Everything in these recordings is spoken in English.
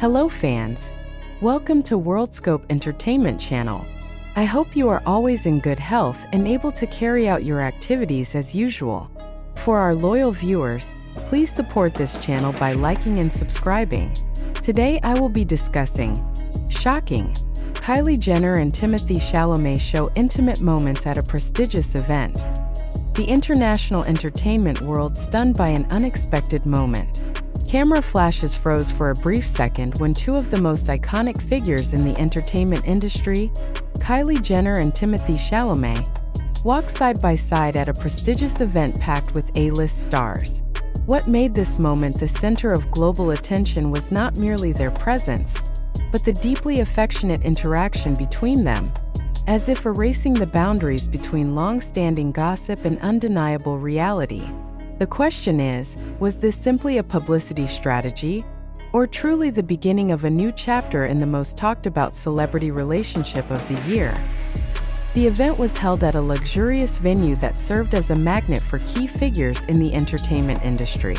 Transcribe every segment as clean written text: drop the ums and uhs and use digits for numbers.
Hello fans! Welcome to WorldScope Entertainment Channel. I hope you are always in good health and able to carry out your activities as usual. For our loyal viewers, please support this channel by liking and subscribing. Today I will be discussing shocking. Kylie Jenner and Timothée Chalamet show intimate moments at a prestigious event. The international entertainment world stunned by an unexpected moment. Camera flashes froze for a brief second when two of the most iconic figures in the entertainment industry, Kylie Jenner and Timothée Chalamet, walked side by side at a prestigious event packed with A-list stars. What made this moment the center of global attention was not merely their presence, but the deeply affectionate interaction between them, as if erasing the boundaries between long-standing gossip and undeniable reality. The question is, was this simply a publicity strategy, or truly the beginning of a new chapter in the most talked-about celebrity relationship of the year? The event was held at a luxurious venue that served as a magnet for key figures in the entertainment industry.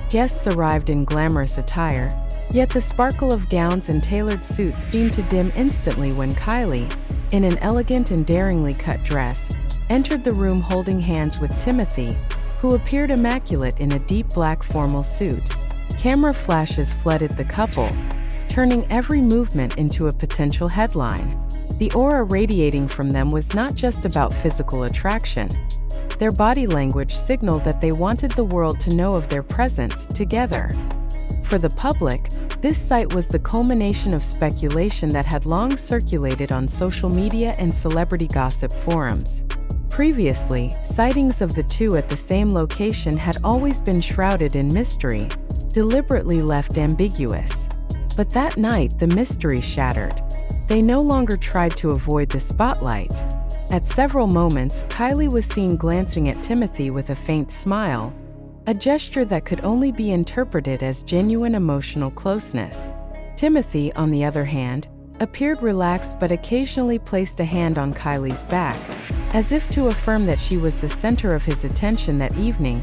Guests arrived in glamorous attire, yet the sparkle of gowns and tailored suits seemed to dim instantly when Kylie, in an elegant and daringly cut dress, entered the room holding hands with Timothee, who appeared immaculate in a deep black formal suit. Camera flashes flooded the couple, turning every movement into a potential headline. The aura radiating from them was not just about physical attraction. Their body language signaled that they wanted the world to know of their presence together. For the public, this sight was the culmination of speculation that had long circulated on social media and celebrity gossip forums. Previously, sightings of the two at the same location had always been shrouded in mystery, deliberately left ambiguous. But that night, the mystery shattered. They no longer tried to avoid the spotlight. At several moments, Kylie was seen glancing at Timothee with a faint smile, a gesture that could only be interpreted as genuine emotional closeness. Timothee, on the other hand, appeared relaxed but occasionally placed a hand on Kylie's back, as if to affirm that she was the center of his attention that evening.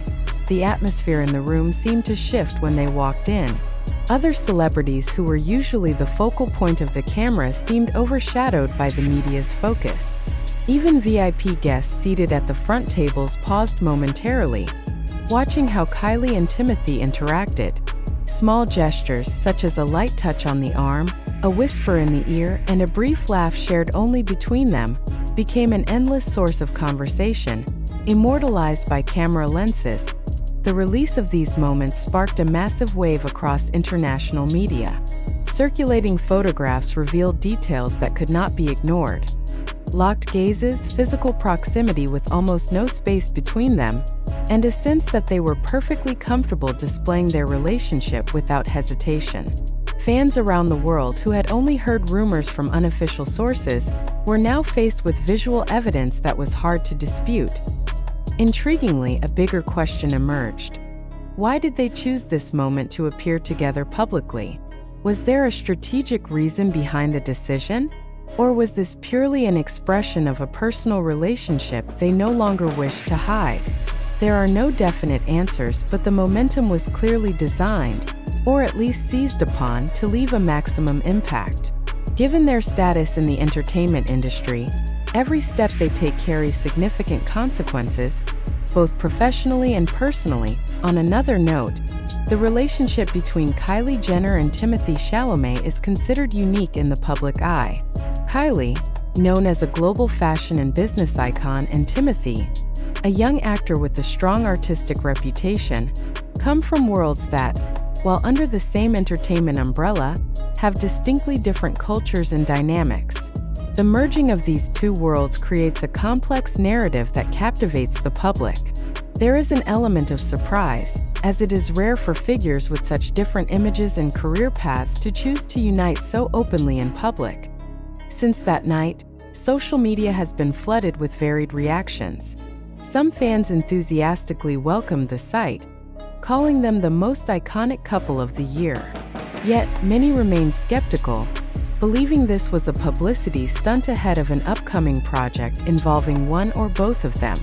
The atmosphere in the room seemed to shift when they walked in. Other celebrities who were usually the focal point of the camera seemed overshadowed by the media's focus. Even VIP guests seated at the front tables paused momentarily, watching how Kylie and Timothee interacted. Small gestures such as a light touch on the arm, a whisper in the ear, and a brief laugh shared only between them became an endless source of conversation, immortalized by camera lenses. The release of these moments sparked a massive wave across international media. Circulating photographs revealed details that could not be ignored. Locked gazes, physical proximity with almost no space between them, and a sense that they were perfectly comfortable displaying their relationship without hesitation. Fans around the world who had only heard rumors from unofficial sources were now faced with visual evidence that was hard to dispute. Intriguingly, a bigger question emerged. Why did they choose this moment to appear together publicly? Was there a strategic reason behind the decision? Or was this purely an expression of a personal relationship they no longer wished to hide? There are no definite answers, but the momentum was clearly designed, or at least seized upon, to leave a maximum impact. Given their status in the entertainment industry, every step they take carries significant consequences, both professionally and personally. On another note, the relationship between Kylie Jenner and Timothée Chalamet is considered unique in the public eye. Kylie, known as a global fashion and business icon, and Timothee, a young actor with a strong artistic reputation, come from worlds that, while under the same entertainment umbrella, have distinctly different cultures and dynamics. The merging of these two worlds creates a complex narrative that captivates the public. There is an element of surprise, as it is rare for figures with such different images and career paths to choose to unite so openly in public. Since that night, social media has been flooded with varied reactions. Some fans enthusiastically welcomed the sight, calling them the most iconic couple of the year. Yet, many remained skeptical, believing this was a publicity stunt ahead of an upcoming project involving one or both of them.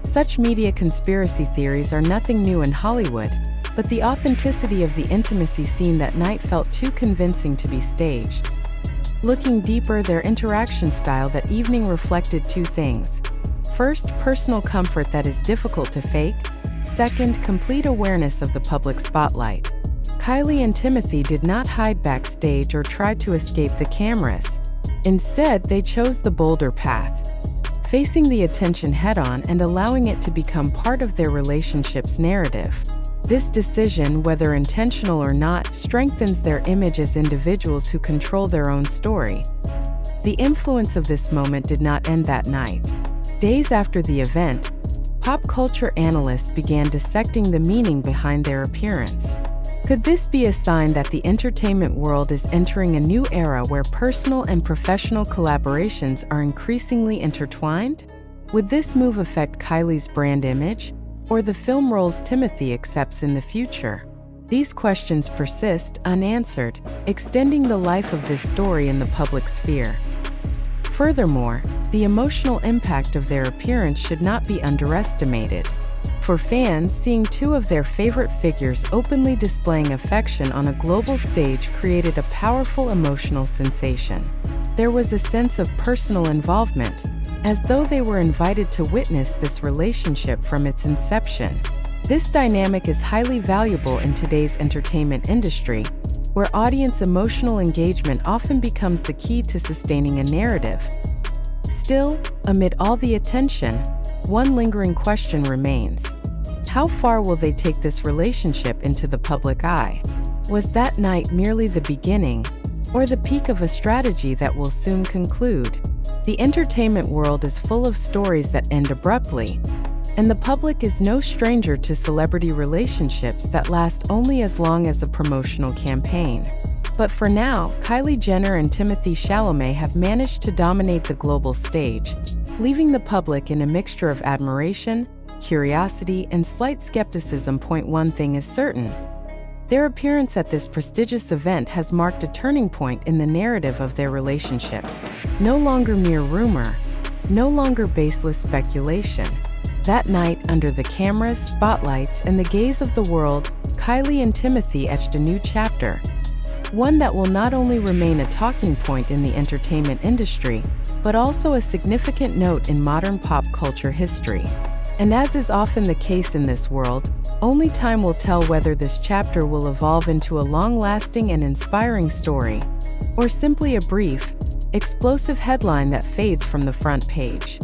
Such media conspiracy theories are nothing new in Hollywood, but the authenticity of the intimacy scene that night felt too convincing to be staged. Looking deeper, their interaction style that evening reflected two things. First, personal comfort that is difficult to fake. Second, complete awareness of the public spotlight. Kylie and Timothee did not hide backstage or try to escape the cameras. Instead, they chose the bolder path, facing the attention head-on and allowing it to become part of their relationship's narrative. This decision, whether intentional or not, strengthens their image as individuals who control their own story. The influence of this moment did not end that night. Days after the event, pop culture analysts began dissecting the meaning behind their appearance. Could this be a sign that the entertainment world is entering a new era where personal and professional collaborations are increasingly intertwined? Would this move affect Kylie's brand image, or the film roles Timothee accepts in the future? These questions persist unanswered, extending the life of this story in the public sphere. Furthermore, the emotional impact of their appearance should not be underestimated. For fans, seeing two of their favorite figures openly displaying affection on a global stage created a powerful emotional sensation. There was a sense of personal involvement, as though they were invited to witness this relationship from its inception. This dynamic is highly valuable in today's entertainment industry, where audience emotional engagement often becomes the key to sustaining a narrative. Still, amid all the attention, one lingering question remains. How far will they take this relationship into the public eye? Was that night merely the beginning, or the peak of a strategy that will soon conclude? The entertainment world is full of stories that end abruptly, and the public is no stranger to celebrity relationships that last only as long as a promotional campaign. But for now, Kylie Jenner and Timothée Chalamet have managed to dominate the global stage, leaving the public in a mixture of admiration, curiosity, and slight skepticism. One thing is certain. Their appearance at this prestigious event has marked a turning point in the narrative of their relationship. No longer mere rumor, no longer baseless speculation. That night, under the cameras, spotlights, and the gaze of the world, Kylie and Timothee etched a new chapter. One that will not only remain a talking point in the entertainment industry, but also a significant note in modern pop culture history. And as is often the case in this world, only time will tell whether this chapter will evolve into a long-lasting and inspiring story, or simply a brief, explosive headline that fades from the front page.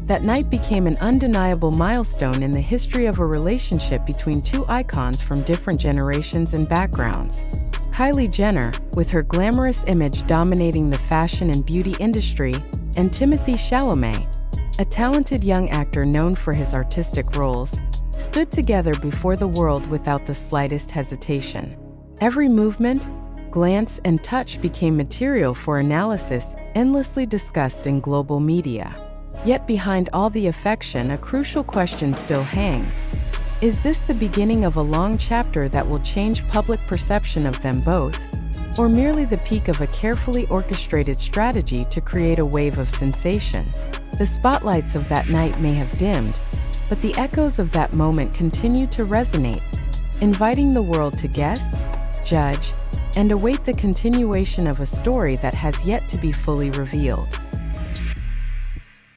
That night became an undeniable milestone in the history of a relationship between two icons from different generations and backgrounds. Kylie Jenner, with her glamorous image dominating the fashion and beauty industry, and Timothée Chalamet, a talented young actor known for his artistic roles, stood together before the world without the slightest hesitation. Every movement, glance, and touch became material for analysis, endlessly discussed in global media. Yet behind all the affection, a crucial question still hangs. Is this the beginning of a long chapter that will change public perception of them both, or merely the peak of a carefully orchestrated strategy to create a wave of sensation? The spotlights of that night may have dimmed, but the echoes of that moment continue to resonate, inviting the world to guess, judge, and await the continuation of a story that has yet to be fully revealed.